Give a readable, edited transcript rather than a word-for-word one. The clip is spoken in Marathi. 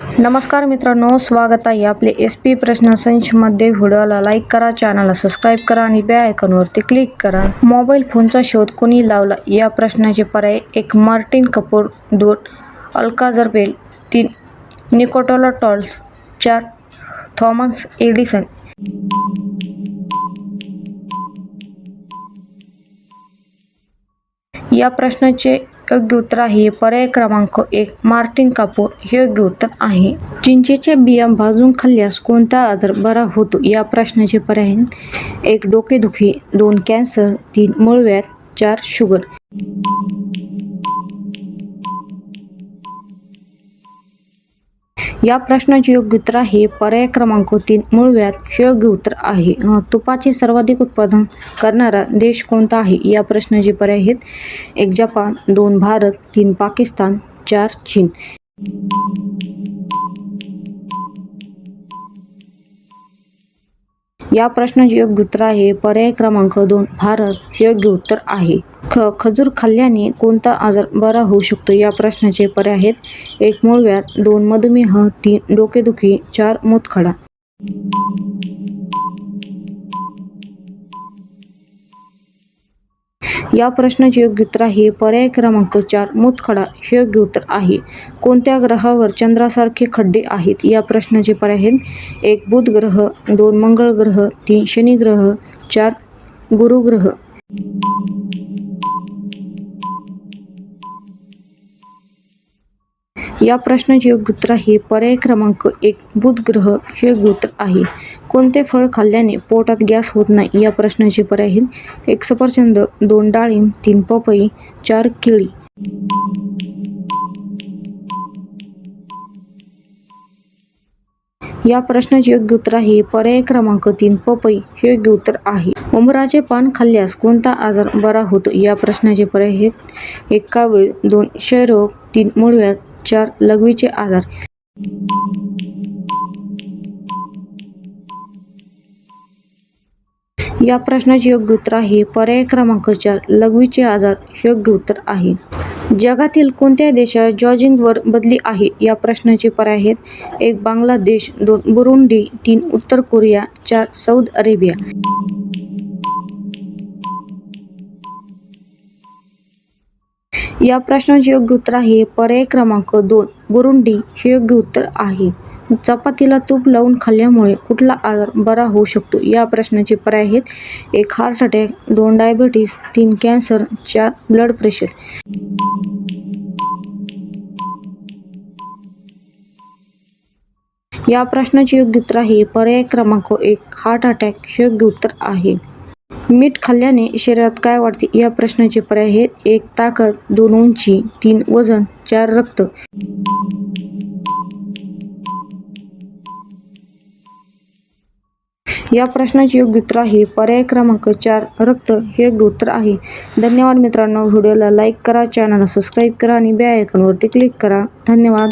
नमस्कार मित्रांनो, स्वागत आहे आपले SP प्रश्नसंचमध्ये. व्हिडिओला लाईक करा, चॅनलला सबस्क्राईब करा आणि बेल आयकॉनवरती क्लिक करा. मोबाईल फोनचा शोध कोणी लावला? या प्रश्नाचे पर्याय: 1. Martin Cooper, 2. Alexander Bell, 3. Nikola Tesla, 4. Thomas Edison. या प्रश्नाचे योग्य उत्तर आहे पर्याय क्रमांक 1. मार्टिन कपूर हे योग्य उत्तर आहे. चिंचेच्या बिया भाजून खाल्ल्यास कोणता आजार बरा होतो? या प्रश्नाचे पर्याय: 1. डोकेदुखी, 2. कॅन्सर, 3. मूळव्याध, 4. शुगर. या प्रश्नाचे योग्य उत्तर आहे पर्याय क्रमांक 3. मूळव्याध हे योग्य उत्तर आहे. तुपाचे सर्वाधिक उत्पादन करणारा देश कोणता आहे? या प्रश्नाचे पर्याय आहेत: 1. जपान, 2. भारत, 3. पाकिस्तान, 4. चीन. या प्रश्नाचे योग्य उत्तर आहे पर्याय क्रमांक 2. भारत हे योग्य उत्तर आहे. खजूर खाल्ल्याने कोणता आजार बरा होऊ शकतो? या प्रश्नाचे पर्याय आहेत: 1. मूळव्याध, 2. मधुमेह, 3. डोकेदुखी, 4. मूतखडा. या प्रश्नाचे योग्य उत्तर आहे पर्याय क्रमांक 4. मूतखडा हे योग्य उत्तर आहे. कोणत्या ग्रहावर चंद्रासारखे खड्डे आहेत? या प्रश्नाचे पर्याय आहेत: 1. बुध ग्रह, 2. मंगळ ग्रह, 3. शनी ग्रह, 4. गुरु ग्रह. या प्रश्नाचे योग्य उत्तर आहे पर्याय क्रमांक 1. बुध ग्रह हे योग्य उत्तर आहे. कोणते फळ खाल्ल्याने पोटात गॅस होत नाही? या प्रश्नाचे पर्याय आहेत: 1. सफरचंद, 2. डाळिंब, 3. पपई, 4. केळी. या प्रश्नाचे योग्य उत्तर आहे पर्याय क्रमांक 3. पपई हे योग्य उत्तर आहे. उंबराचे पान खाल्ल्यास कोणता आजार बरा होतो? या प्रश्नाचे पर्याय आहेत: 1. कावीळ, 2. क्षयरोग, 3. मूळव्याध, 4. लघवीचे आजार. या प्रश्नाचे योग्य उत्तर आहे पर्याय क्रमांक 4. लघवीचे आजार हे योग्य उत्तर आहे. जगातील कोणत्या देशात जॉगिंगवर बंदी आहे? या प्रश्नाचे पर्याय आहेत: 1. बांगलादेश, 2. बुरुंडी, 3. उत्तर कोरिया, 4. Saudi Arabia. या प्रश्नाचे योग्य उत्तर आहे पर्याय क्रमांक 2. बुरुंडी हे योग्य उत्तर आहे. चपातीला तूप लावून खाल्ल्यामुळे कुठला आजार बरा होऊ शकतो? या प्रश्नाचे पर्याय आहेत: 1. Heart attack, 2. Diabetes, 3. Cancer, 4. Blood pressure. या प्रश्नाचे योग्य उत्तर आहे पर्याय क्रमांक 1. हार्ट अटॅक हे योग्य उत्तर आहे. मीठ खाल्ल्याने शरीरात काय वाढते? या प्रश्नाचे पर्याय आहेत: 1. ताकद, 2. उंची, 3. वजन, 4. रक्त. या प्रश्नाचे योग्य उत्तर आहे पर्याय क्रमांक 4. रक्त हे योग्य उत्तर आहे. धन्यवाद मित्रांनो. व्हिडिओला लाईक करा, चॅनलला सबस्क्राईब करा आणि बेल आयकॉनवरती क्लिक करा. धन्यवाद.